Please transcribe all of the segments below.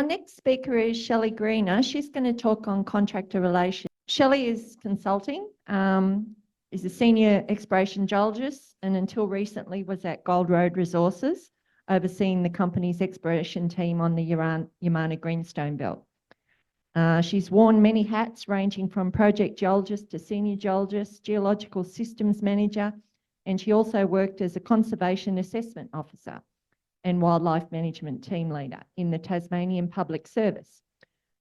next speaker is Shelley Greener. She's going to talk on contractor relations. Shelley is consulting, is a senior exploration geologist, and until recently was at Gold Road Resources, overseeing the company's exploration team on the Yamana Greenstone Belt. She's worn many hats, ranging from project geologist to senior geologist, geological systems manager, and she also worked as a conservation assessment officer and wildlife management team leader in the Tasmanian Public Service.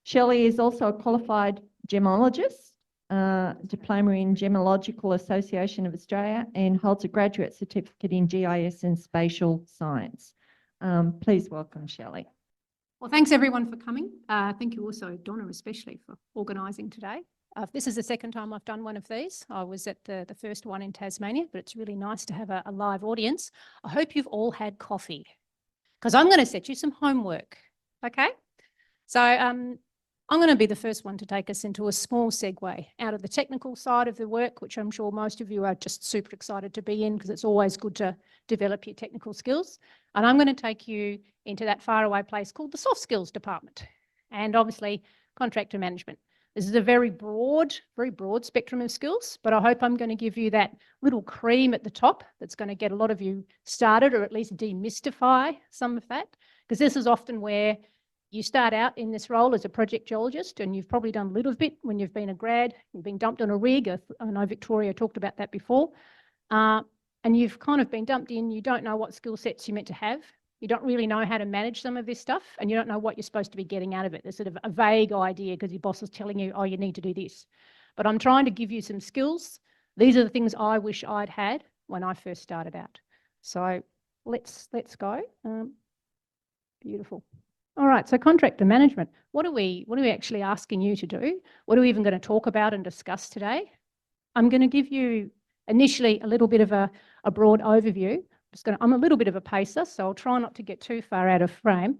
Shelley is also a qualified gemologist, diploma in Gemological Association of Australia, and holds a graduate certificate in GIS and spatial science. Please welcome Shelley. Well, thanks everyone for coming. Thank you also, Donna, especially for organising today. This is the second time I've done one of these. I was at the first one in Tasmania, but it's really nice to have a live audience. I hope you've all had coffee, because I'm going to set you some homework, okay? So I'm going to be the first one to take us into a small segue out of the technical side of the work, which I'm sure most of you are just super excited to be in, because it's always good to develop your technical skills. And I'm going to take you into that faraway place called the soft skills department, and obviously contractor management. This is a very broad spectrum of skills, but I hope I'm going to give you that little cream at the top that's going to get a lot of you started, or at least demystify some of that, because this is often where you start out in this role as a project geologist, and you've probably done a little bit when you've been a grad, you've been dumped on a rig. I know Victoria talked about that before. And you've kind of been dumped in, you don't know what skill sets you're meant to have. You don't really know how to manage some of this stuff, and you don't know what you're supposed to be getting out of it. There's sort of a vague idea because your boss is telling you, oh, you need to do this. But I'm trying to give you some skills. These are the things I wish I'd had when I first started out. So let's go. Beautiful. All right, so contractor management. What are we actually asking you to do? What are we even going to talk about and discuss today? I'm going to give you initially a little bit of a broad overview. I'm a little bit of a pacer, so I'll try not to get too far out of frame.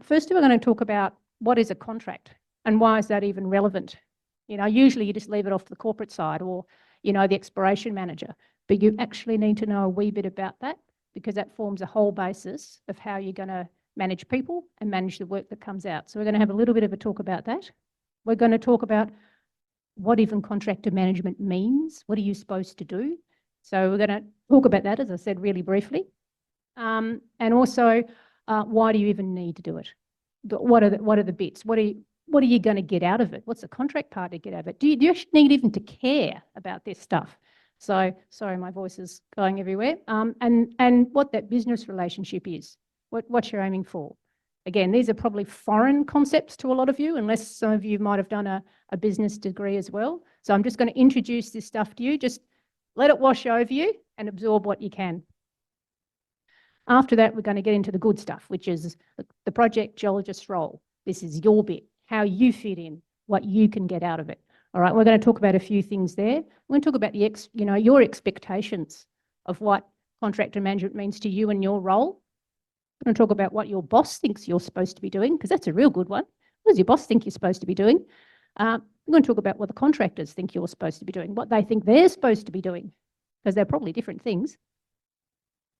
First, we're going to talk about what is a contract and why is that even relevant. You know, usually you just leave it off the corporate side, or, you know, the exploration manager, but you actually need to know a wee bit about that, because that forms a whole basis of how you're going to manage people and manage the work that comes out. So we're going to have a little bit of a talk about that. We're going to talk about what even contractor management means. What are you supposed to do? So we're going to talk about that, as I said, really briefly. And also, why do you even need to do it? What are the bits? What are you going to get out of it? What's the contract part to get out of it? Do you actually need even to care about this stuff? So, sorry, my voice is going everywhere. And what that business relationship is, what you're aiming for. Again, these are probably foreign concepts to a lot of you, unless some of you might have done a business degree as well. So I'm just going to introduce this stuff to you. Just let it wash over you and absorb what you can. After that, we're going to get into the good stuff, which is the project geologist role. This is your bit, how you fit in, what you can get out of it. All right, we're going to talk about a few things there. We're going to talk about your expectations of what contractor management means to you and your role. We're going to talk about what your boss thinks you're supposed to be doing, because that's a real good one. What does your boss think you're supposed to be doing? We're going to talk about what the contractors think you're supposed to be doing, what they think they're supposed to be doing, because they're probably different things.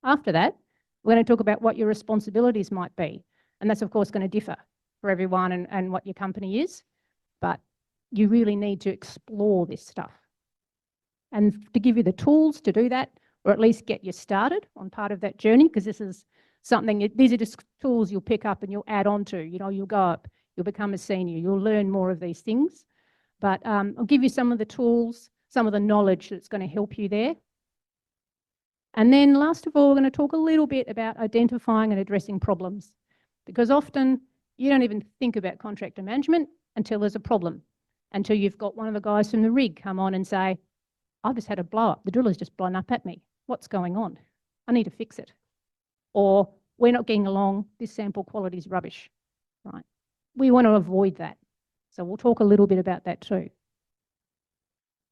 After that, we're going to talk about what your responsibilities might be. And that's, of course, going to differ for everyone and what your company is. But you really need to explore this stuff. And to give you the tools to do that, or at least get you started on part of that journey, because this is something, these are just tools you'll pick up and you'll add on to. You know, you'll go up, you'll become a senior, you'll learn more of these things. But I'll give you some of the tools, some of the knowledge that's going to help you there. And then last of all, we're going to talk a little bit about identifying and addressing problems, because often you don't even think about contractor management until there's a problem, until you've got one of the guys from the rig come on and say, I've just had a blow up. The driller's just blown up at me. What's going on? I need to fix it. Or we're not getting along. This sample quality is rubbish, right? We want to avoid that. So we'll talk a little bit about that too.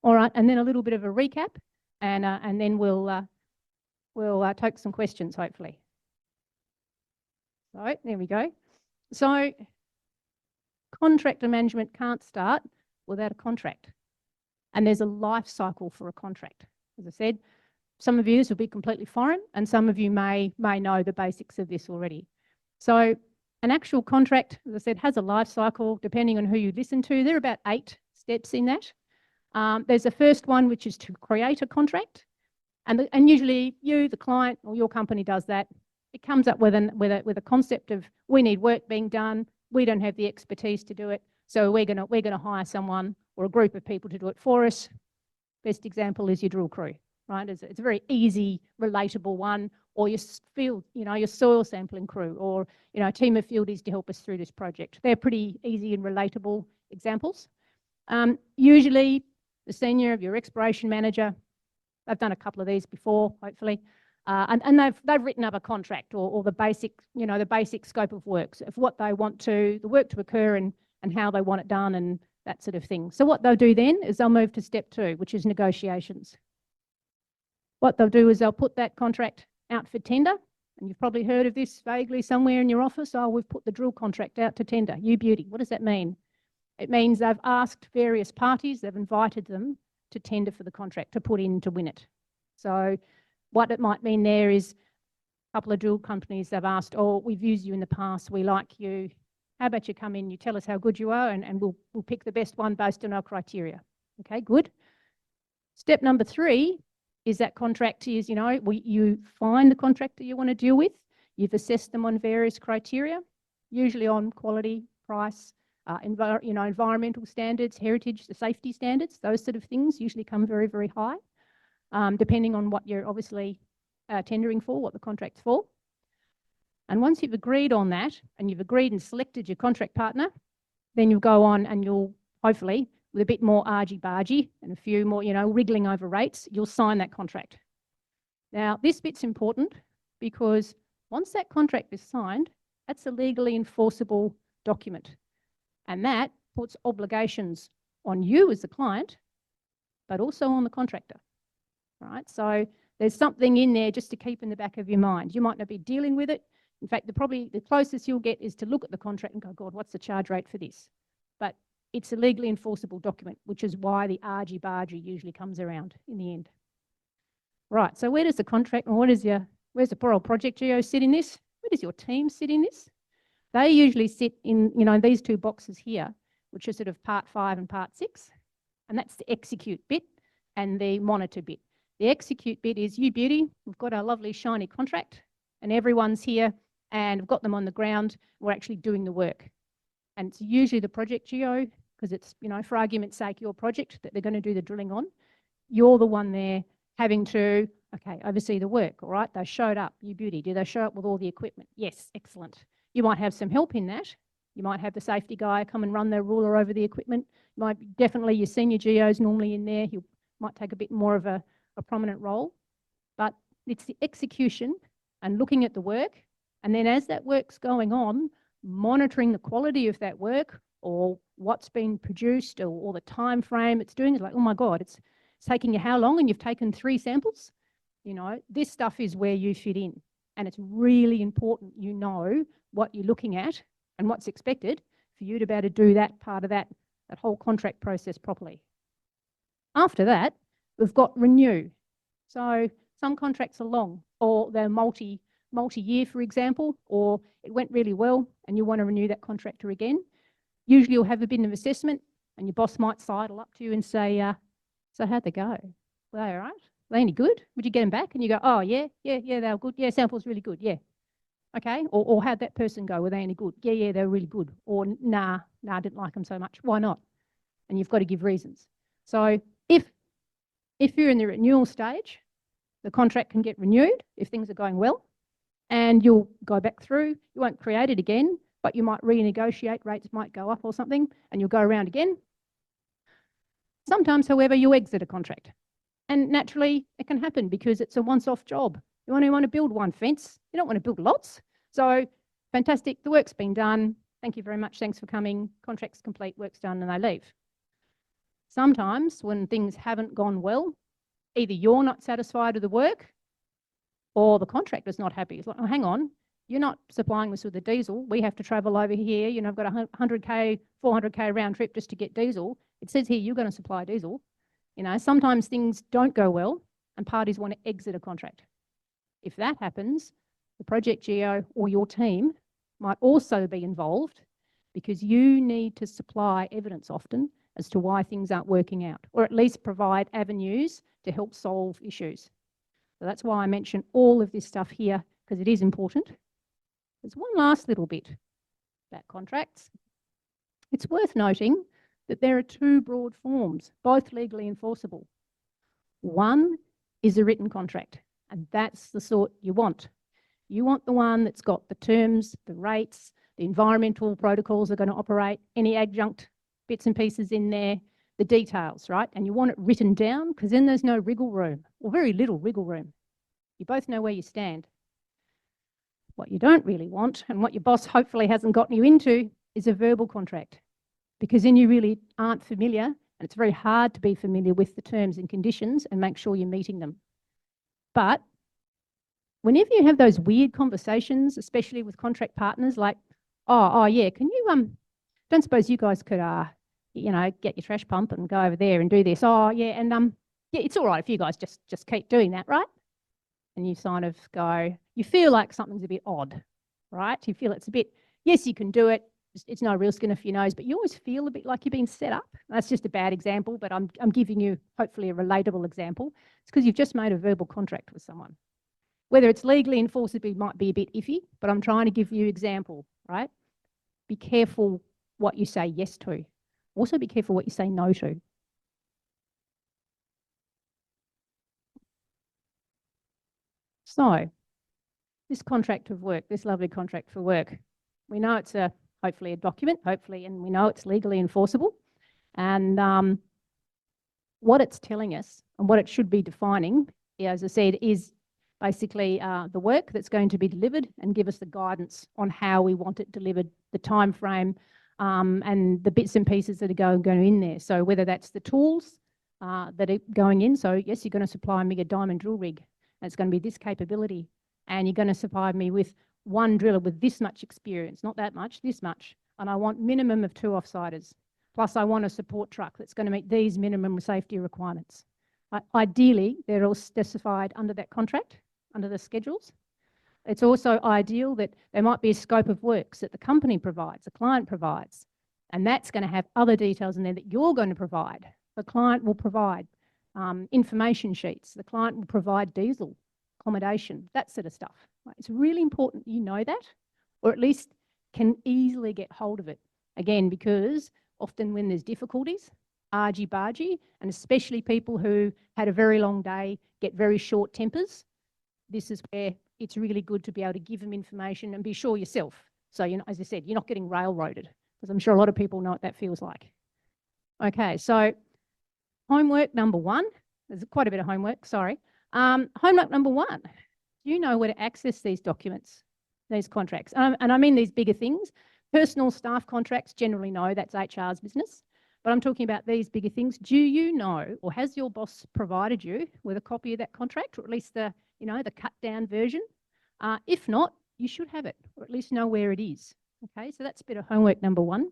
All right, and then a little bit of a recap, and then we'll take some questions, hopefully. So there we go. So contractor management can't start without a contract. And there's a life cycle for a contract. As I said, some of you, this will be completely foreign, and some of you may know the basics of this already. So An actual contract, as I said, has a life cycle depending on who you listen to. There are about 8 steps in that. There's the first one, which is to create a contract. And usually you, the client, or your company does that. It comes up with a concept of, we need work being done. We don't have the expertise to do it. So we're gonna hire someone or a group of people to do it for us. Best example is your drill crew, right? It's a very easy, relatable one. Or your field, your soil sampling crew, or a team of fieldies to help us through this project. They're pretty easy and relatable examples. Usually the senior of your exploration manager, they've done a couple of these before, hopefully, and they've written up a contract or the basic, the basic scope of works of what they want the work to occur and how they want it done and that sort of thing. So what they'll do then is they'll move to step 2, which is negotiations. What they'll do is they'll put that contract out for tender, and you've probably heard of this vaguely somewhere in your office. Oh, we've put the drill contract out to tender. You beauty. What does that mean? It means they've asked various parties, they've invited them to tender for the contract, to put in to win it. So what it might mean there is a couple of drill companies, they've asked, oh, we've used you in the past, we like you. How about you come in, you tell us how good you are, and we'll pick the best one based on our criteria. Okay, good. Step number 3 is that contract is, you find the contractor you want to deal with. You've assessed them on various criteria, usually on quality, price, environmental standards, heritage, the safety standards, those sort of things usually come very, very high, depending on what you're obviously tendering for, what the contract's for. And once you've agreed on that, and you've agreed and selected your contract partner, then you'll go on and you'll hopefully, with a bit more argy-bargy and a few more, wriggling over rates, you'll sign that contract. Now, this bit's important because once that contract is signed, that's a legally enforceable document. And that puts obligations on you as the client, but also on the contractor, right? So there's something in there just to keep in the back of your mind. You might not be dealing with it. In fact, the closest you'll get is to look at the contract and go, God, what's the charge rate for this? But it's a legally enforceable document, which is why the argy-bargy usually comes around in the end. Right, so where does the contract, or where's the poor old Project Geo sit in this? Where does your team sit in this? They usually sit in, these 2 boxes here, which are sort of part 5 and part 6. And that's the execute bit and the monitor bit. The execute bit is, you beauty, we've got our lovely shiny contract and everyone's here and we've got them on the ground. We're actually doing the work. And it's usually the Project Geo, because it's, for argument's sake, your project that they're going to do the drilling on. You're the one there having to, okay, oversee the work, all right? They showed up, you beauty. Do they show up with all the equipment? Yes, excellent. You might have some help in that. You might have the safety guy come and run their ruler over the equipment. Definitely your senior geo's normally in there. He might take a bit more of a prominent role. But it's the execution and looking at the work. And then as that work's going on, monitoring the quality of that work or what's been produced or the time frame it's doing. It's like, oh my God, it's taking you how long and you've taken 3 samples? This stuff is where you fit in. And it's really important what you're looking at and what's expected for you to be able to do that part of that whole contract process properly. After that, we've got renew. So some contracts are long, or they're multi-year, for example, or it went really well and you want to renew that contractor again. Usually you'll have a bit of assessment and your boss might sidle up to you and say, so how'd they go? Were they all right? Were they any good? Would you get them back? And you go, oh, yeah, they were good. Yeah, sample's really good, yeah. Okay, or how'd that person go? Were they any good? Yeah, they were really good. Or nah, I didn't like them so much. Why not? And you've got to give reasons. So if you're in the renewal stage, the contract can get renewed if things are going well, and you'll go back through. You won't create it again, but you might renegotiate, rates might go up or something, and you'll go around again. Sometimes, however, you exit a contract. And naturally, it can happen because it's a once-off job. You only want to build one fence. You don't want to build lots. So fantastic, the work's been done. Thank you very much, thanks for coming. Contract's complete, work's done, and they leave. Sometimes when things haven't gone well, either you're not satisfied with the work or the contractor's not happy. It's like, oh, hang on, you're not supplying us with the diesel. We have to travel over here. I've got a 100K, 400K round trip just to get diesel. It says here you're going to supply diesel. Sometimes things don't go well and parties want to exit a contract. If that happens, the Project Geo or your team might also be involved because you need to supply evidence often as to why things aren't working out, or at least provide avenues to help solve issues. So that's why I mention all of this stuff here, because it is important. There's one last little bit about contracts. It's worth noting that there are two broad forms, both legally enforceable. One is a written contract, and that's the sort you want. You want the one that's got the terms, the rates, the environmental protocols are going to operate, any adjunct bits and pieces in there, the details, right? And you want it written down because then there's no wriggle room, or very little wriggle room. You both know where you stand. What you don't really want, and what your boss hopefully hasn't gotten you into, is a verbal contract, because then you really aren't familiar, and it's very hard to be familiar with the terms and conditions and make sure you're meeting them. But whenever you have those weird conversations, especially with contract partners, like, oh yeah, can you, don't suppose you guys could, you know, get your trash pump and go over there and do this? Oh yeah, and yeah, it's all right if you guys just keep doing that, right? And you sort of go, you feel like something's a bit odd, right? You feel it's a bit, yes, you can do it. It's no real skin off your nose, but you always feel a bit like you're being set up. That's just a bad example, but I'm giving you hopefully a relatable example. It's because you've just made a verbal contract with someone. Whether it's legally enforceable might be a bit iffy, but I'm trying to give you example, right? Be careful what you say yes to. Also be careful what you say no to. So this contract of work, this lovely contract for work, we know it's hopefully a document, and we know it's legally enforceable. And what it's telling us and what it should be defining, as I said, is basically the work that's going to be delivered and give us the guidance on how we want it delivered, the time frame, and the bits and pieces that are going in there. So whether that's the tools that are going in, so yes, you're going to supply me a diamond drill rig, and it's going to be this capability, and you're going to supply me with one driller with this much experience, not that much, this much, and I want minimum of 2 offsiders. Plus I want a support truck that's going to meet these minimum safety requirements. Ideally, they're all specified under that contract, under the schedules. It's also ideal that there might be a scope of works that the company provides, the client provides, and that's going to have other details in there that you're going to provide. The client will provide information sheets. The client will provide diesel, accommodation, that sort of stuff. Right? It's really important you know that, or at least can easily get hold of it. Again, because often when there's difficulties, argy-bargy, and especially people who had a very long day, get very short tempers, this is where it's really good to be able to give them information and be sure yourself. So, you know, as I said, you're not getting railroaded, because I'm sure a lot of people know what that feels like. Okay, so homework number 1, there's quite a bit of homework, sorry. Homework number 1, do you know where to access these documents, these contracts? And I mean these bigger things. Personal staff contracts, generally know that's HR's business, but I'm talking about these bigger things. Do you know, or has your boss provided you with a copy of that contract, or at least the, you know, the cut down version? If not, you should have it, or at least know where it is. Okay, so that's a bit of homework number 1.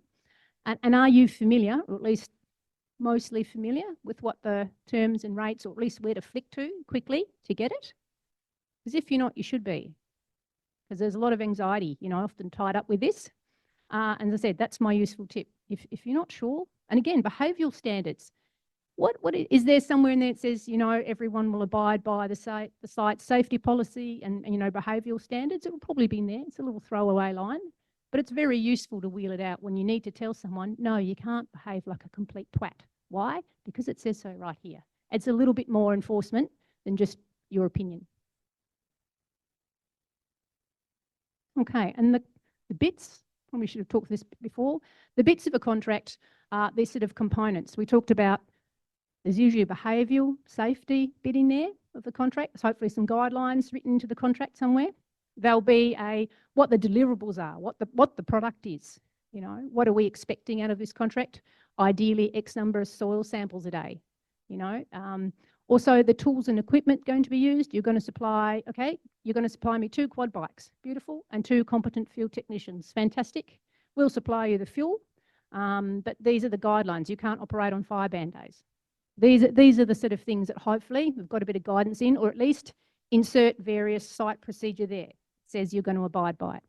And are you familiar, or at least mostly familiar with what the terms and rates, or at least where to flick to quickly to get it? Because if you're not, you should be, because there's a lot of anxiety, you know, often tied up with this. And as I said, that's my useful tip. If you're not sure, and again, behavioural standards, what is there somewhere in there that says, you know, everyone will abide by the site safety policy and you know, behavioural standards? It will probably be in there. It's a little throwaway line, but it's very useful to wheel it out when you need to tell someone, no, you can't behave like a complete twat. Why? Because it says so right here. It's a little bit more enforcement than just your opinion. Okay, and the bits, we should have talked this before, the bits of a contract are these sort of components. We talked about there's usually a behavioural safety bit in there of the contract. There's hopefully some guidelines written into the contract somewhere. There'll be what the deliverables are, what the product is. You know, what are we expecting out of this contract? Ideally, X number of soil samples a day. You know, also the tools and equipment going to be used. You're going to supply, okay, you're going to supply me 2 quad bikes, beautiful, and 2 competent field technicians, fantastic. We'll supply you the fuel, but these are the guidelines. You can't operate on fire band days. These are the sort of things that hopefully we've got a bit of guidance in, or at least insert various site procedure there. It says you're going to abide by it.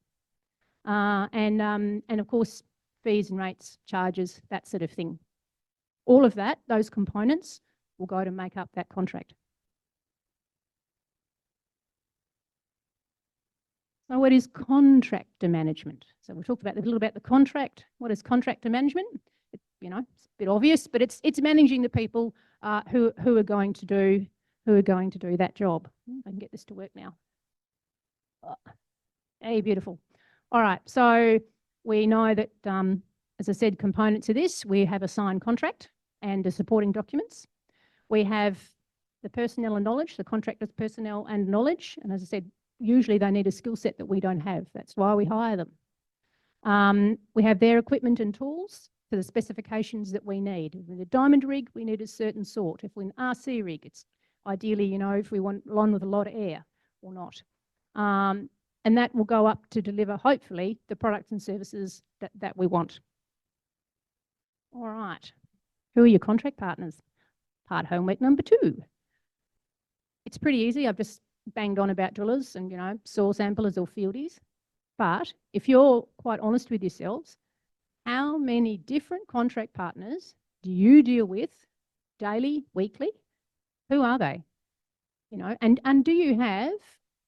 and of course, fees and rates, charges, that sort of thing. All of that, those components, will go to make up that contract. So what is contractor management? So we'll talk about a little about the contract. What is contractor management? It's a bit obvious, but it's managing the people who are going to do that job. If I can get this to work now. Hey, beautiful. All right, so we know that, as I said, components of this, we have a signed contract and the supporting documents. We have the personnel and knowledge, the contractor's personnel and knowledge, and as I said, usually they need a skill set that we don't have. That's why we hire them. We have their equipment and tools for the specifications that we need. If we're a diamond rig, we need a certain sort. If we're an RC rig, it's ideally, if we want one with a lot of air or not. And that will go up to deliver, hopefully, the products and services that we want. All right. Who are your contract partners? Part homework number 2. It's pretty easy. I've just banged on about drillers and, soil samplers or fieldies. But if you're quite honest with yourselves, how many different contract partners do you deal with daily, weekly? Who are they? And do you have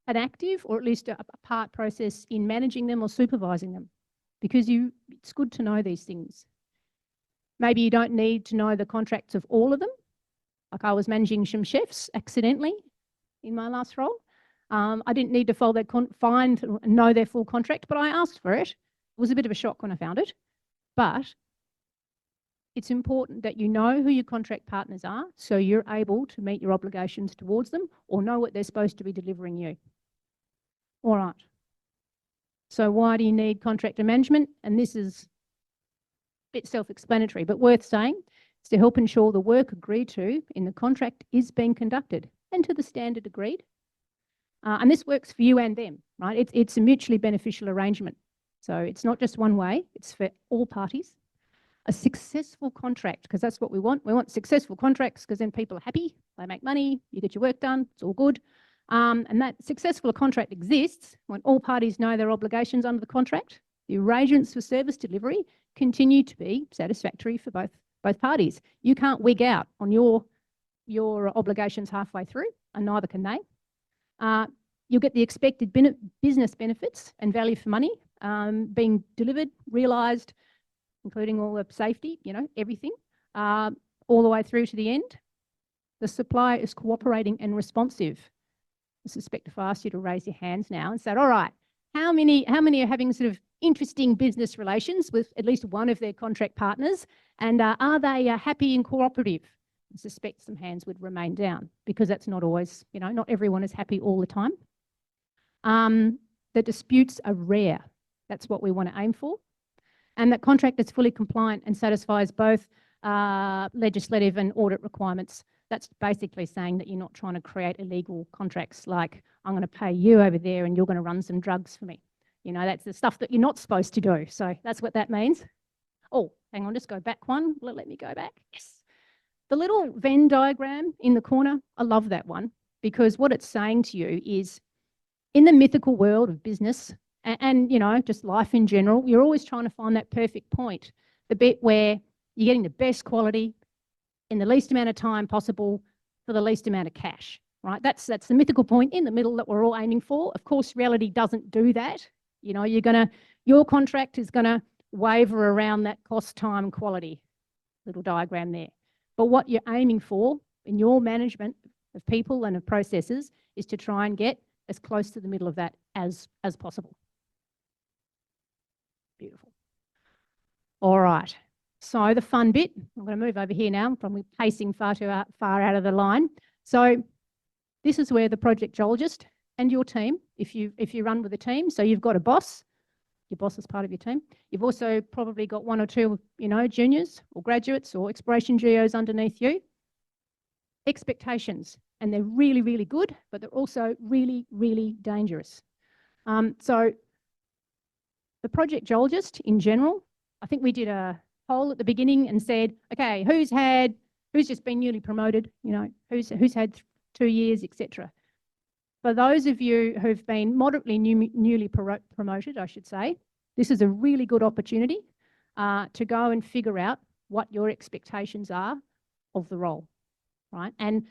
an active or at least a part process in managing them or supervising them? Because it's good to know these things. Maybe you don't need to know the contracts of all of them. Like I was managing some chefs accidentally in my last role. I didn't need to find and know their full contract, but I asked for it. It was a bit of a shock when I found it. But it's important that you know who your contract partners are so you're able to meet your obligations towards them or know what they're supposed to be delivering you. All right. So why do you need contractor management? And this is a bit self-explanatory, but worth saying. It's to help ensure the work agreed to in the contract is being conducted and to the standard agreed. And this works for you and them, right? It's a mutually beneficial arrangement. So it's not just one way, it's for all parties. A successful contract, because that's what we want. We want successful contracts because then people are happy, they make money, you get your work done, it's all good. And that successful contract exists when all parties know their obligations under the contract. The arrangements for service delivery continue to be satisfactory for both parties. You can't wig out on your obligations halfway through, and neither can they. You'll get the expected business benefits and value for money being delivered, realised, including all the safety, everything, all the way through to the end. The supplier is cooperating and responsive. I suspect if I asked you to raise your hands now and said, all right, how many are having sort of interesting business relations with at least one of their contract partners, and are they happy and cooperative? I suspect some hands would remain down because that's not always, not everyone is happy all the time. The disputes are rare. That's what we want to aim for. And that contract is fully compliant and satisfies both legislative and audit requirements. That's basically saying that you're not trying to create illegal contracts like, I'm going to pay you over there and you're going to run some drugs for me. That's the stuff that you're not supposed to do. So that's what that means. Oh, hang on, just go back one. Let me go back. Yes. The little Venn diagram in the corner, I love that one because what it's saying to you is in the mythical world of business and just life in general, you're always trying to find that perfect point, the bit where you're getting the best quality in the least amount of time possible for the least amount of cash, right? That's the mythical point in the middle that we're all aiming for. Of course, reality doesn't do that. Your contract is gonna waver around that cost, time, quality little diagram there. But what you're aiming for in your management of people and of processes is to try and get as close to the middle of that as possible. Beautiful. All right. So the fun bit, I'm going to move over here now. I'm probably pacing far out of the line. So this is where the project geologist and your team, if you run with a team, so you've got a boss, your boss is part of your team. You've also probably got one or two, juniors or graduates or exploration geos underneath you. Expectations, and they're really, really good, but they're also really, really dangerous. So the project geologist in general, I think we did a poll at the beginning and said, okay, who's just been newly promoted, who's had 2 years, etc. For those of you who've been moderately newly promoted, I should say, this is a really good opportunity to go and figure out what your expectations are of the role, right? And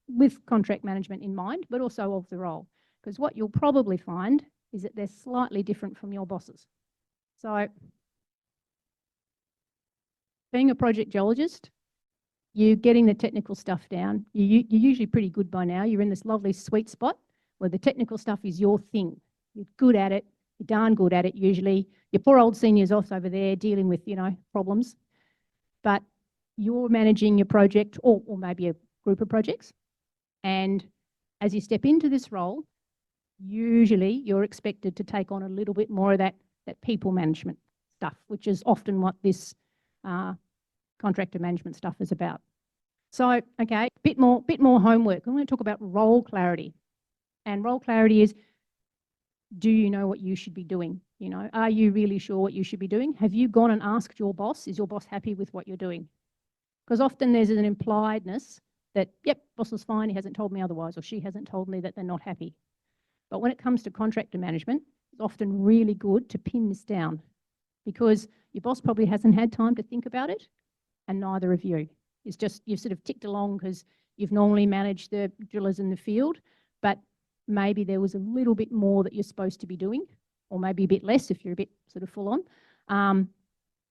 with contract management in mind, but also of the role. Because what you'll probably find is that they're slightly different from your bosses. So being a project geologist, you're getting the technical stuff down. You're usually pretty good by now. You're in this lovely sweet spot where the technical stuff is your thing. You're good at it. You're darn good at it usually. Your poor old senior's off over there dealing with, problems. But you're managing your project or maybe a group of projects. And as you step into this role, usually you're expected to take on a little bit more of that people management stuff, which is often what this contractor management stuff is about. So, okay, bit more homework. I'm going to talk about role clarity. And role clarity is, do you know what you should be doing? Are you really sure what you should be doing? Have you gone and asked your boss? Is your boss happy with what you're doing? Because often there's an impliedness that, yep, boss is fine, he hasn't told me otherwise, or she hasn't told me that they're not happy. But when it comes to contractor management, it's often really good to pin this down because your boss probably hasn't had time to think about it, and neither of you. It's just you've sort of ticked along because you've normally managed the drillers in the field, but maybe there was a little bit more that you're supposed to be doing, or maybe a bit less if you're a bit sort of full on.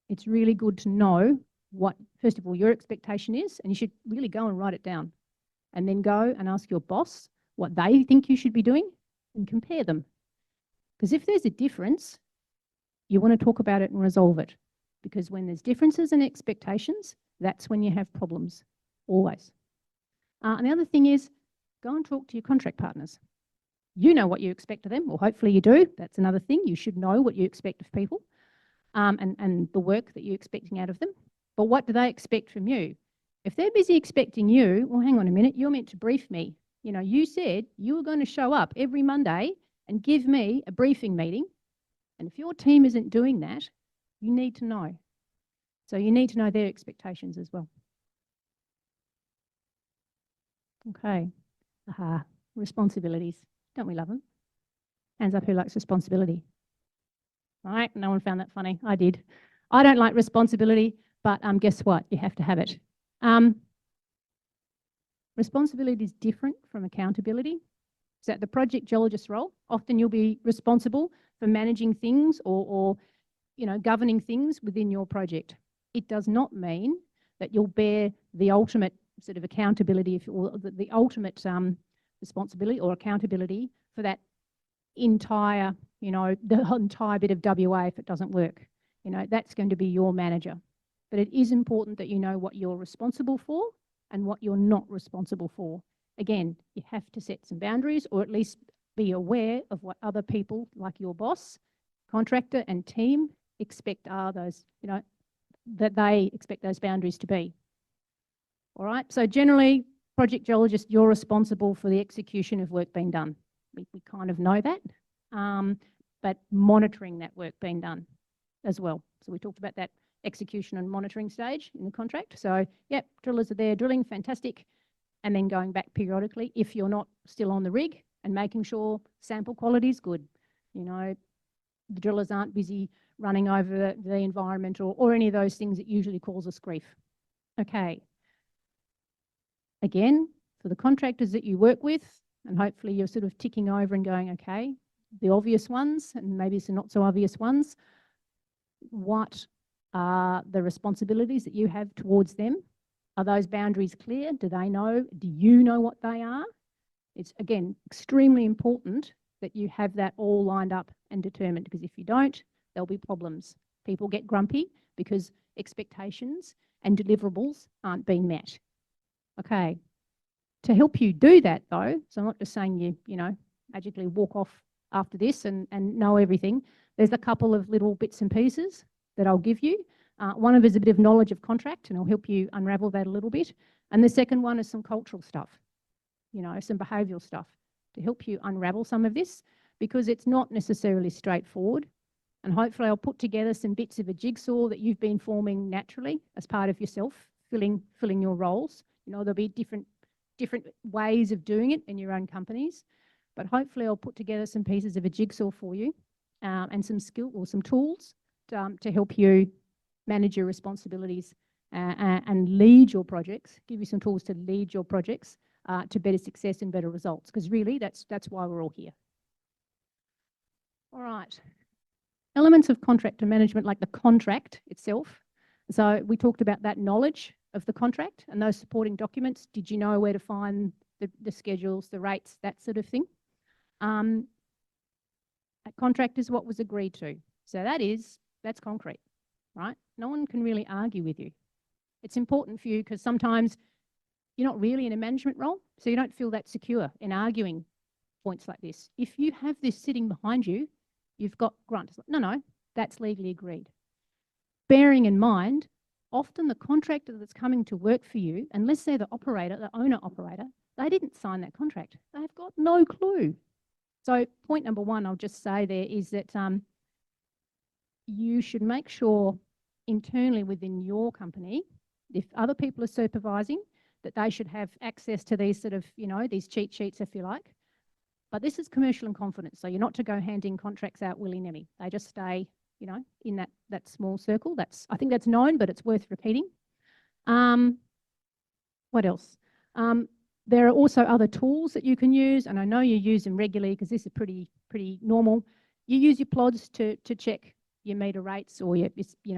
It's really good to know what, first of all, your expectation is, and you should really go and write it down. And then go and ask your boss what they think you should be doing and compare them. Because if there's a difference, you want to talk about it and resolve it. Because when there's differences in expectations, that's when you have problems, always. And the other thing is, go and talk to your contract partners. You know what you expect of them, or hopefully you do. That's another thing. You should know what you expect of people and the work that you're expecting out of them. But what do they expect from you? If they're busy expecting you, well, hang on a minute, you're meant to brief me. You said you were going to show up every Monday and give me a briefing meeting. And if your team isn't doing that, you need to know. So you need to know their expectations as well. Okay. Responsibilities. Don't we love them? Hands up who likes responsibility. All right, no one found that funny. I did. I don't like responsibility, but guess what? You have to have it. Responsibility is different from accountability. So at the project geologist role, often you'll be responsible for managing things or governing things within your project. It does not mean that you'll bear the ultimate sort of accountability, or the ultimate responsibility or accountability for that entire, the entire bit of WA if it doesn't work. That's going to be your manager. But it is important that you know what you're responsible for and what you're not responsible for. Again, you have to set some boundaries, or at least be aware of what other people like your boss, contractor and team expect are those, that they expect those boundaries to be. All right, so generally, project geologist, you're responsible for the execution of work being done. We kind of know that, but monitoring that work being done as well. So we talked about that execution and monitoring stage in the contract. So, yep, drillers are there drilling, fantastic. And then going back periodically if you're not still on the rig and making sure sample quality is good. The drillers aren't busy running over the environment or any of those things that usually cause us grief. Okay. Again, for the contractors that you work with, and hopefully you're sort of ticking over and going, okay, the obvious ones and maybe some not so obvious ones, what are the responsibilities that you have towards them? Are those boundaries clear? Do they know? Do you know what they are? It's, again, extremely important that you have that all lined up and determined, because if you don't, there'll be problems. People get grumpy because expectations and deliverables aren't being met. Okay. To help you do that, though, so I'm not just saying you magically walk off after this and know everything. There's a couple of little bits and pieces that I'll give you. One of is a bit of knowledge of contract, and I'll help you unravel that a little bit. And the second one is some cultural stuff, some behavioural stuff to help you unravel some of this, because it's not necessarily straightforward. And hopefully I'll put together some bits of a jigsaw that you've been forming naturally as part of yourself, filling your roles. There'll be different ways of doing it in your own companies, but hopefully I'll put together some pieces of a jigsaw for you and some skill or some tools to help you manage your responsibilities and lead your projects, give you some tools to lead your projects to better success and better results, because really that's why we're all here. All right. Elements of contractor management, like the contract itself. So we talked about that knowledge of the contract and those supporting documents. Did you know where to find the schedules, the rates, that sort of thing? A contract is what was agreed to. So that's concrete, right? No one can really argue with you. It's important for you because sometimes you're not really in a management role, so you don't feel that secure in arguing points like this. If you have this sitting behind you, you've got grunt. No, that's legally agreed. Bearing in mind, often the contractor that's coming to work for you, unless they're the operator, the owner-operator, they didn't sign that contract. They've got no clue. So point number one, I'll just say there is that you should make sure internally within your company, if other people are supervising, that they should have access to these sort of, these cheat sheets, if you like. But this is commercial in confidence, so you're not to go handing contracts out willy-nilly. They just stay, in that small circle. I think that's known, but it's worth repeating. What else? There are also other tools that you can use, and I know you use them regularly because this is pretty normal. You use your plods to check your meter rates or your,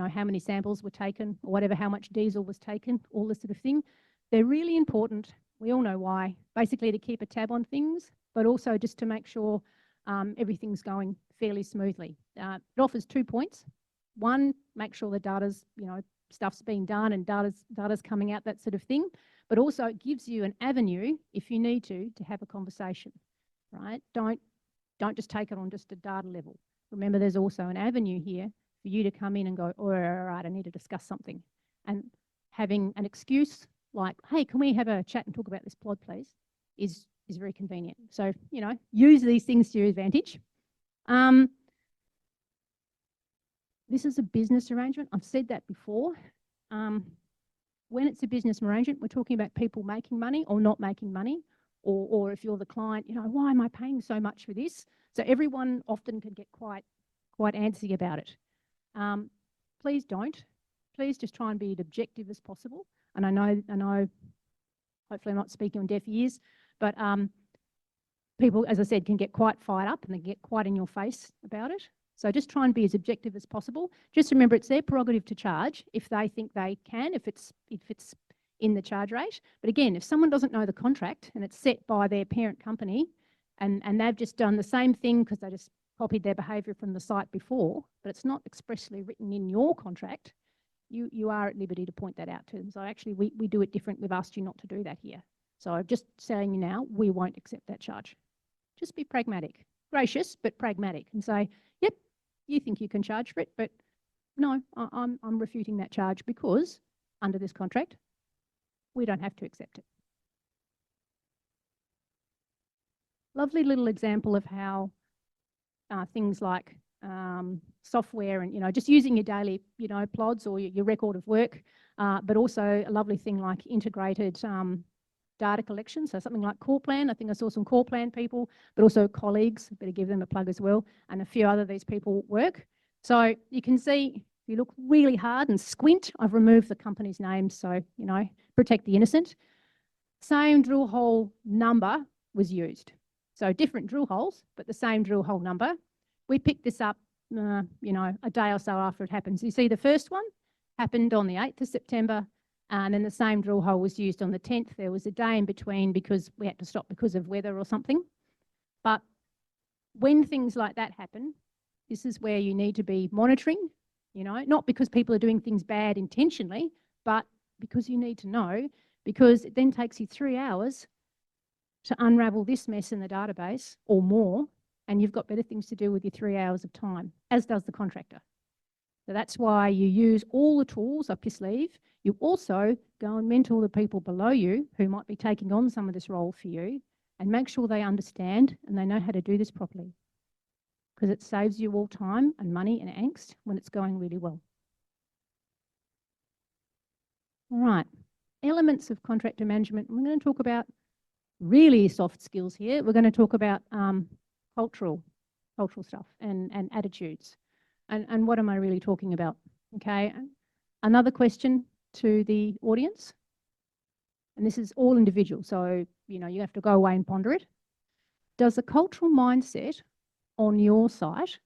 how many samples were taken or whatever, how much diesel was taken, all this sort of thing. They're really important. We all know why. Basically to keep a tab on things, but also just to make sure everything's going fairly smoothly. It offers 2 points. One, make sure the data's, stuff's being done and data's coming out, that sort of thing. But also it gives you an avenue, if you need to have a conversation, right? Don't just take it on just a data level. Remember, there's also an avenue here for you to come in and go, all right, I need to discuss something. And having an excuse like, hey, can we have a chat and talk about this plod, please, is very convenient. So, use these things to your advantage. This is a business arrangement. I've said that before. When it's a business arrangement, we're talking about people making money or not making money, or if you're the client, why am I paying so much for this? So everyone often can get quite antsy about it. Please don't. Please just try and be as objective as possible. And I know, hopefully I'm not speaking on deaf ears, but people, as I said, can get quite fired up and they get quite in your face about it. So just try and be as objective as possible. Just remember, it's their prerogative to charge if they think they can, if it's in the charge rate. But again, if someone doesn't know the contract and it's set by their parent company and they've just done the same thing because they just copied their behaviour from the site before, but it's not expressly written in your contract, you are at liberty to point that out to them. So actually, we do it different. We've asked you not to do that here. So I'm just saying now, we won't accept that charge. Just be pragmatic, gracious, but pragmatic, and say, yep, you think you can charge for it, but no, I'm refuting that charge because under this contract, we don't have to accept it. Lovely little example of how things like software and, just using your daily, plods or your record of work, but also a lovely thing like integrated data collection. So something like Call Plan. I think I saw some Call Plan people, but also colleagues, better give them a plug as well, and a few other of these people work. So you can see, if you look really hard and squint, I've removed the company's name, so, protect the innocent. Same drill hole number was used. So different drill holes, but the same drill hole number. We picked this up, a day or so after it happened. So you see the first one happened on the 8th of September, and then the same drill hole was used on the 10th. There was a day in between because we had to stop because of weather or something. But when things like that happen, this is where you need to be monitoring, not because people are doing things bad intentionally, but because you need to know, because it then takes you 3 hours to unravel this mess in the database or more, and you've got better things to do with your 3 hours of time, as does the contractor. So that's why you use all the tools up your sleeve. You also go and mentor the people below you who might be taking on some of this role for you and make sure they understand and they know how to do this properly, because it saves you all time and money and angst when it's going really well. All right, elements of contractor management. We're going to talk about really soft skills here. We're going to talk about cultural cultural stuff and attitudes. And what am I really talking about? Okay, another question to the audience, and this is all individual, so you have to go away and ponder it. Does the cultural mindset on your site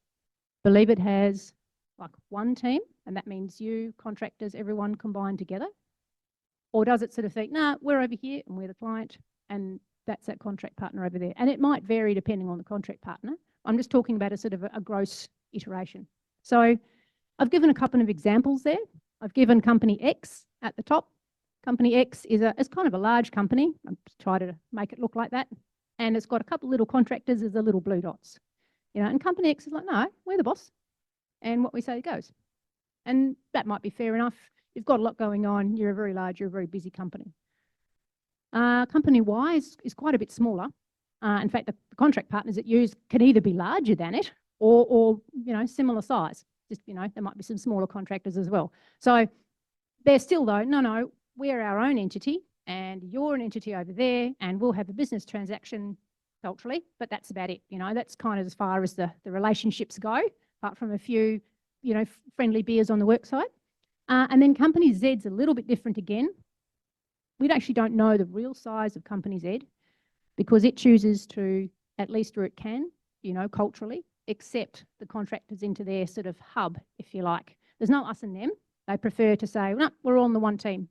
believe it has like one team, and that means you, contractors, everyone combined together? Or does it sort of think, nah, we're over here and we're the client and that's that contract partner over there? And it might vary depending on the contract partner. I'm just talking about a sort of a gross iteration. So I've given a couple of examples there. I've given company X at the top. Company X is kind of a large company. I've tried to make it look like that. And it's got a couple of little contractors as the little blue dots. And company X is like, no, we're the boss. And what we say goes. And that might be fair enough. You've got a lot going on. You're a very large, you're a very busy company. Company Y is quite a bit smaller. In fact, the contract partners it use can either be larger than it or similar size. Just, there might be some smaller contractors as well. So they're still though, no, we're our own entity and you're an entity over there and we'll have a business transaction culturally, but that's about it. That's kind of as far as the relationships go, apart from a few, friendly beers on the work site. And then company Z's a little bit different again. We actually don't know the real size of company Z because it chooses to, at least where it can, culturally, accept the contractors into their sort of hub, if you like. There's no us and them. They prefer to say, no, we're all on the one team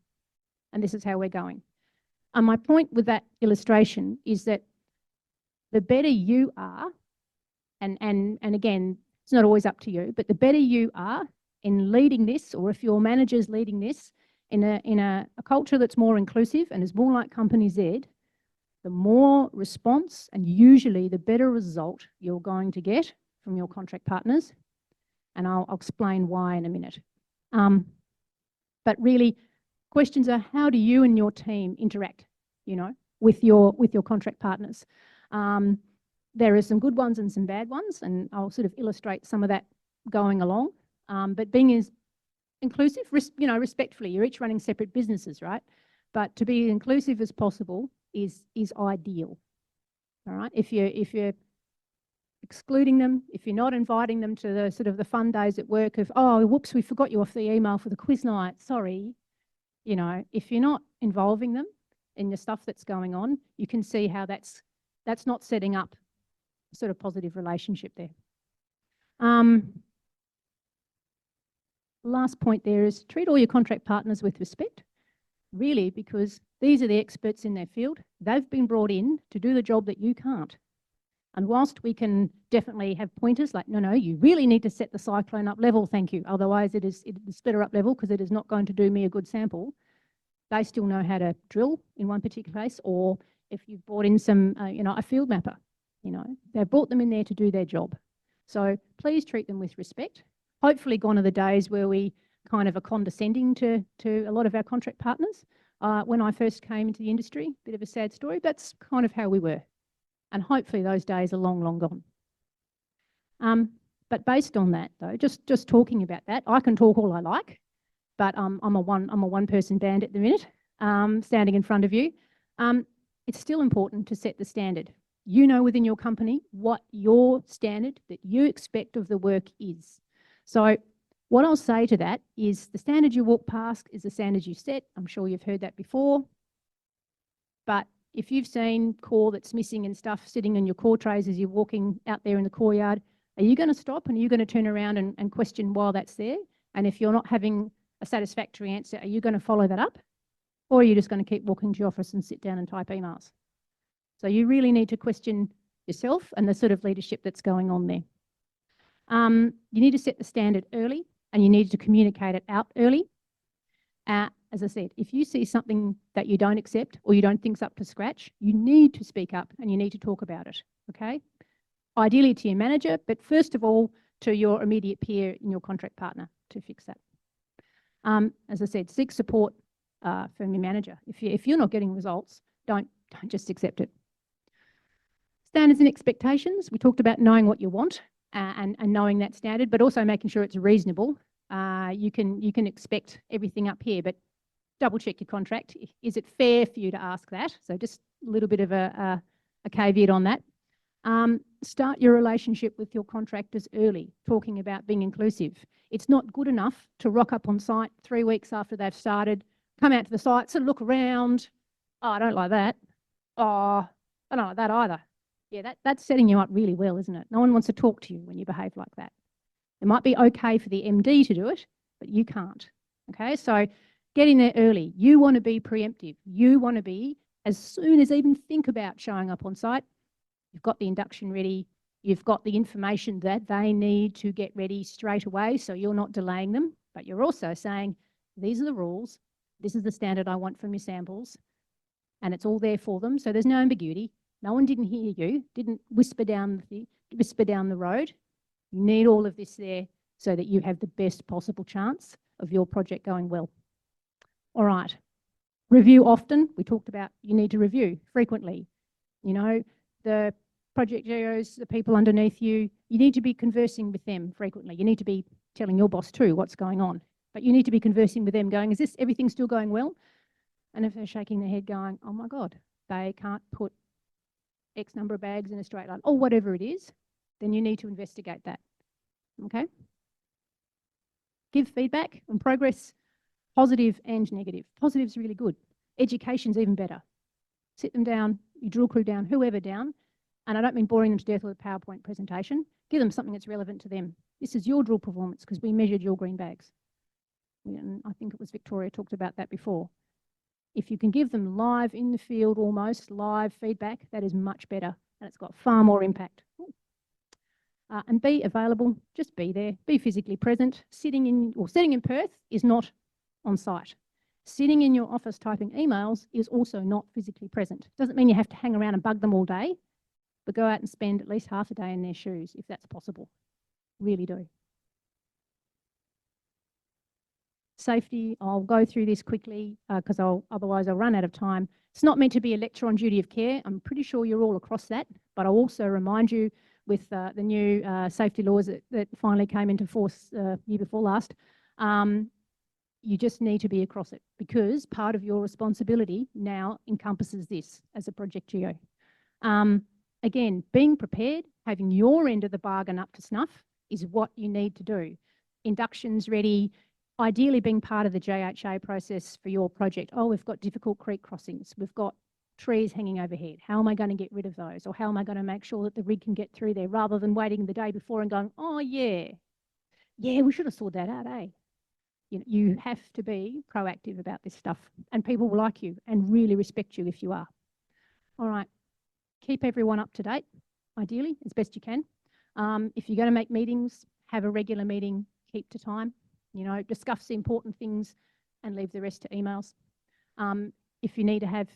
and this is how we're going. And my point with that illustration is that the better you are, and again, it's not always up to you, but the better you are in leading this, or if your manager's leading this in a culture that's more inclusive and is more like Company Z, the more response and usually the better result you're going to get from your contract partners. And I'll explain why in a minute. But really, questions are how do you and your team interact, with your contract partners? There are some good ones and some bad ones, and I'll sort of illustrate some of that going along. But being as inclusive, respectfully, you're each running separate businesses, right? But to be inclusive as possible is ideal. All right. If you're excluding them, if you're not inviting them to the sort of the fun days at work of, oh, whoops, we forgot you off the email for the quiz night. Sorry. If you're not involving them in the stuff that's going on, you can see how that's not setting up a sort of positive relationship there. Last point there is treat all your contract partners with respect, really, because these are the experts in their field. They've been brought in to do the job that you can't. And whilst we can definitely have pointers like, no, you really need to set the cyclone up level, thank you. Otherwise it is splitter up level because it is not going to do me a good sample. They still know how to drill in one particular case, or if you've brought in some, a field mapper, they've brought them in there to do their job. So please treat them with respect. Hopefully gone are the days where we kind of are condescending to a lot of our contract partners. When I first came into the industry, bit of a sad story, that's kind of how we were. And hopefully those days are long, long gone. But based on that though, just talking about that, I can talk all I like, but I'm a one-person band at the minute, standing in front of you. It's still important to set the standard. Within your company what your standard that you expect of the work is. So what I'll say to that is the standard you walk past is the standard you set. I'm sure you've heard that before. But if you've seen core that's missing and stuff sitting in your core trays as you're walking out there in the core yard, are you going to stop and are you going to turn around and question why that's there? And if you're not having a satisfactory answer, are you going to follow that up? Or are you just going to keep walking to your office and sit down and type emails? So you really need to question yourself and the sort of leadership that's going on there. You need to set the standard early and you need to communicate it out early. As I said, if you see something that you don't accept or you don't think's up to scratch, you need to speak up and you need to talk about it, okay? Ideally to your manager, but first of all to your immediate peer and your contract partner to fix that. As I said, seek support from your manager. If you're not getting results, don't just accept it. Standards and expectations. We talked about knowing what you want and knowing that standard, but also making sure it's reasonable. You can expect everything up here, but double check your contract. Is it fair for you to ask that? So just a little bit of a caveat on that. Start your relationship with your contractors early, talking about being inclusive. It's not good enough to rock up on site 3 weeks after they've started, come out to the site, sort of look around. Oh, I don't like that. Oh, I don't like that either. Yeah, that's setting you up really well, isn't it? No one wants to talk to you when you behave like that. It might be okay for the MD to do it, but you can't. Okay, so get in there early. You want to be preemptive. You want to be, as soon as even think about showing up on site, you've got the induction ready, you've got the information that they need to get ready straight away, so you're not delaying them, but you're also saying, these are the rules, this is the standard I want from your samples, and it's all there for them, so there's no ambiguity. No one didn't hear you, didn't whisper down the road. You need all of this there so that you have the best possible chance of your project going well. All right, review often. We talked about you need to review frequently. You know, the project geos, the people underneath you, you need to be conversing with them frequently. You need to be telling your boss too what's going on, but you need to be conversing with them going, is this everything still going well? And if they're shaking their head going, oh my God, they can't put X number of bags in a straight line, or whatever it is, then you need to investigate that, okay? Give feedback on progress, positive and negative. Positive's really good. Education's even better. Sit them down, you drill crew down, whoever down, and I don't mean boring them to death with a PowerPoint presentation. Give them something that's relevant to them. This is your drill performance because we measured your green bags. And I think it was Victoria talked about that before. If you can give them live in the field, almost live feedback, that is much better and it's got far more impact. And be available, just be there, be physically present. Sitting in Perth is not on site. Sitting in your office typing emails is also not physically present. Doesn't mean you have to hang around and bug them all day, but go out and spend at least half a day in their shoes if that's possible. Really do. Safety, I'll go through this quickly because otherwise I'll run out of time. It's not meant to be a lecture on duty of care. I'm pretty sure you're all across that, but I'll also remind you with the new safety laws that finally came into force year before last, you just need to be across it because part of your responsibility now encompasses this as a project geo. Again, being prepared, having your end of the bargain up to snuff is what you need to do. Inductions ready, ideally being part of the JHA process for your project. Oh, we've got difficult creek crossings. We've got trees hanging overhead. How am I going to get rid of those? Or how am I going to make sure that the rig can get through there rather than waiting the day before and going, oh yeah, we should have sorted that out, eh? You have to be proactive about this stuff and people will like you and really respect you if you are. All right, keep everyone up to date, ideally, as best you can. If you're going to make meetings, have a regular meeting, keep to time. Discuss the important things and leave the rest to emails. If you need to have,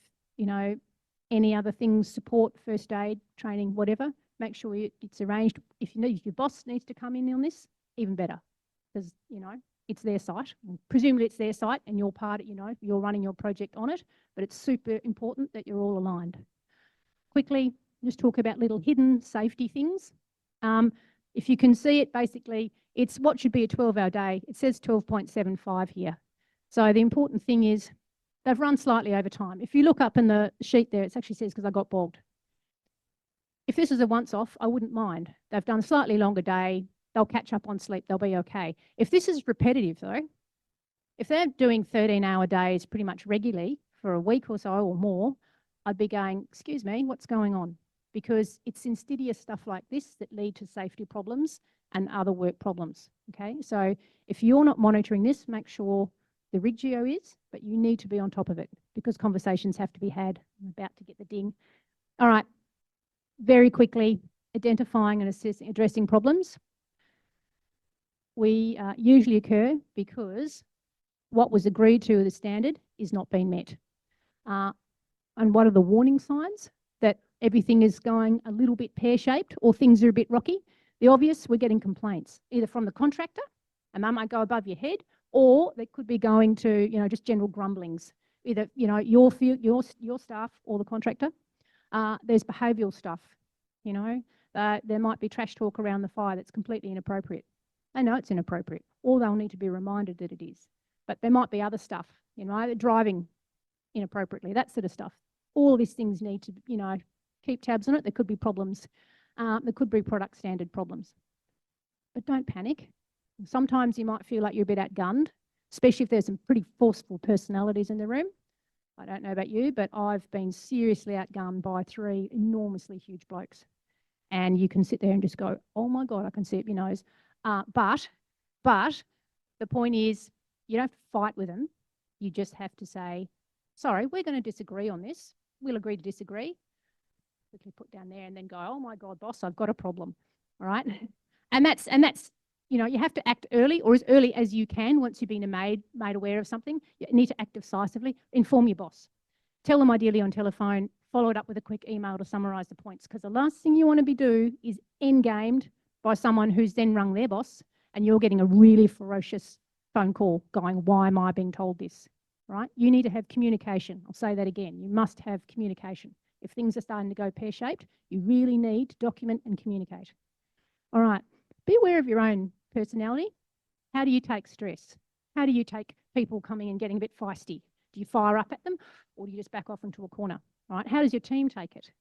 any other things, support, first aid, training, whatever, make sure it's arranged. If your boss needs to come in on this, even better, because, it's their site. Presumably it's their site and you're part of, you're running your project on it, but it's super important that you're all aligned. Quickly, just talk about little hidden safety things. If you can see it, basically, it's what should be a 12-hour day. It says 12.75 here. So the important thing is they've run slightly over time. If you look up in the sheet there, it actually says, because I got bogged. If this is a once-off, I wouldn't mind. They've done a slightly longer day. They'll catch up on sleep. They'll be okay. If this is repetitive, though, if they're doing 13-hour days pretty much regularly for a week or so or more, I'd be going, excuse me, what's going on? Because it's insidious stuff like this that lead to safety problems and other work problems, okay? So if you're not monitoring this, make sure the rig geo is, but you need to be on top of it because conversations have to be had. I'm about to get the ding. All right, very quickly, identifying and addressing problems. We usually occur because what was agreed to as a standard is not being met. And what are the warning signs that everything is going a little bit pear-shaped or things are a bit rocky? The obvious, we're getting complaints, either from the contractor, and that might go above your head, or they could be going to, just general grumblings, either, your staff or the contractor. There's behavioural stuff, there might be trash talk around the fire that's completely inappropriate. They know it's inappropriate, or they'll need to be reminded that it is. But there might be other stuff, driving inappropriately, that sort of stuff. All these things need to, Keep tabs on it. There could be problems. There could be product standard problems. But don't panic. Sometimes you might feel like you're a bit outgunned, especially if there's some pretty forceful personalities in the room. I don't know about you, but I've been seriously outgunned by 3 enormously huge blokes. And you can sit there and just go, oh my God, I can see up your nose. But the point is, you don't have to fight with them. You just have to say, sorry, we're going to disagree on this. We'll agree to disagree. Quickly put down there and then go, oh my God, boss, I've got a problem. All right. And that's, you know, you have to act early, or as early as you can. Once you've been made aware of something, you need to act decisively. Inform your boss. Tell them ideally on telephone, follow it up with a quick email to summarise the points, because the last thing you want to be do is end-gamed by someone who's then rung their boss and you're getting a really ferocious phone call going, why am I being told this, right? You need to have communication. I'll say that again. You must have communication. If things are starting to go pear-shaped, you really need to document and communicate. All right, be aware of your own personality. How do you take stress? How do you take people coming and getting a bit feisty? Do you fire up at them, or do you just back off into a corner, right? How does your team take it?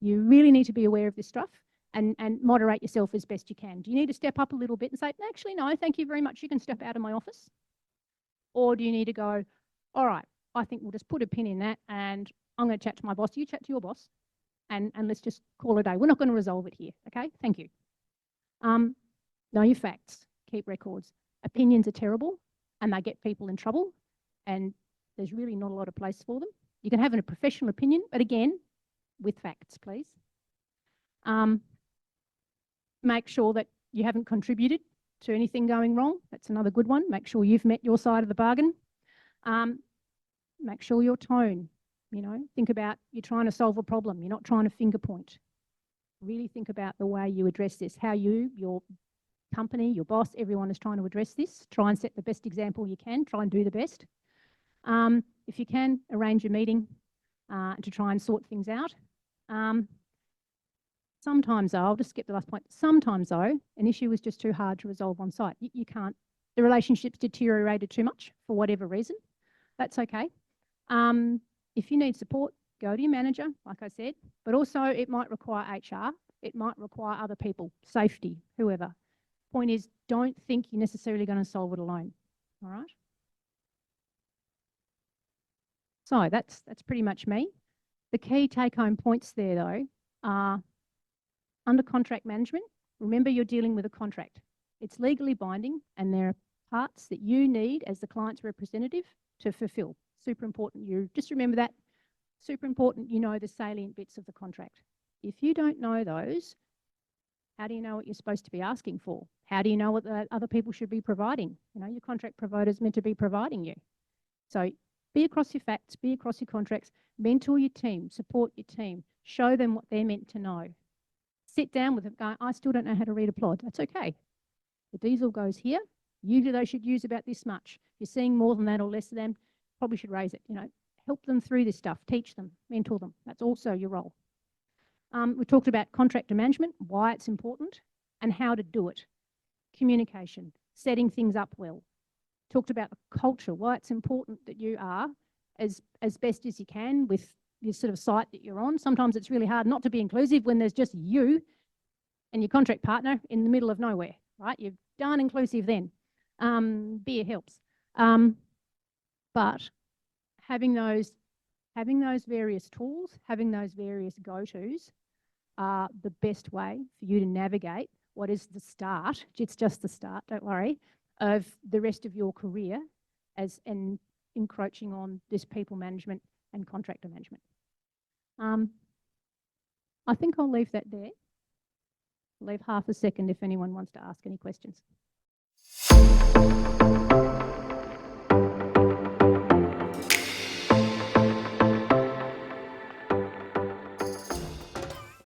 You really need to be aware of this stuff and moderate yourself as best you can. Do you need to step up a little bit and say, actually, no, thank you very much, you can step out of my office? Or do you need to go, all right, I think we'll just put a pin in that and I'm going to chat to my boss, you chat to your boss, and let's just call it a day. We're not going to resolve it here, okay? Thank you. Know your facts, keep records. Opinions are terrible and they get people in trouble, and there's really not a lot of place for them. You can have a professional opinion, but again, with facts, please. Make sure that you haven't contributed to anything going wrong. That's another good one. Make sure you've met your side of the bargain. Make sure your tone, you know, think about you're trying to solve a problem. You're not trying to finger point. Really think about the way you address this, how you, your company, your boss, everyone is trying to address this. Try and set the best example you can. Try and do the best. If you can, arrange a meeting to try and sort things out. Sometimes though, I'll just skip the last point. Sometimes though, an issue is just too hard to resolve on site. You can't, the relationship's deteriorated too much for whatever reason. That's okay. If you need support, go to your manager, like I said, but also it might require HR. It might require other people, safety, whoever. Point is, don't think you're necessarily going to solve it alone, all right? So that's pretty much me. The key take-home points there though are under contract management, remember you're dealing with a contract. It's legally binding and there are parts that you need as the client's representative to fulfill. Super important. You just remember that. Super important you know the salient bits of the contract. If you don't know those, how do you know what you're supposed to be asking for? How do you know what the other people should be providing? You know, your contract provider is meant to be providing you. So be across your facts, be across your contracts, mentor your team, support your team, show them what they're meant to know. Sit down with them going, I still don't know how to read a plot. That's okay. The diesel goes here. Usually they should use about this much. If you're seeing more than that or less than, probably should raise it. You know, help them through this stuff, teach them, mentor them. That's also your role. We talked about contractor management, why it's important and how to do it. Communication, setting things up well. Talked about the culture, why it's important that you are as best as you can with your sort of site that you're on. Sometimes it's really hard not to be inclusive when there's just you and your contract partner in the middle of nowhere, right? You're darn inclusive then. Beer helps. But having those various tools, having those various go-tos are the best way for you to navigate what is the start, it's just the start, don't worry, of the rest of your career as in encroaching on this people management and contractor management. I think I'll leave that there. I'll leave half a second if anyone wants to ask any questions.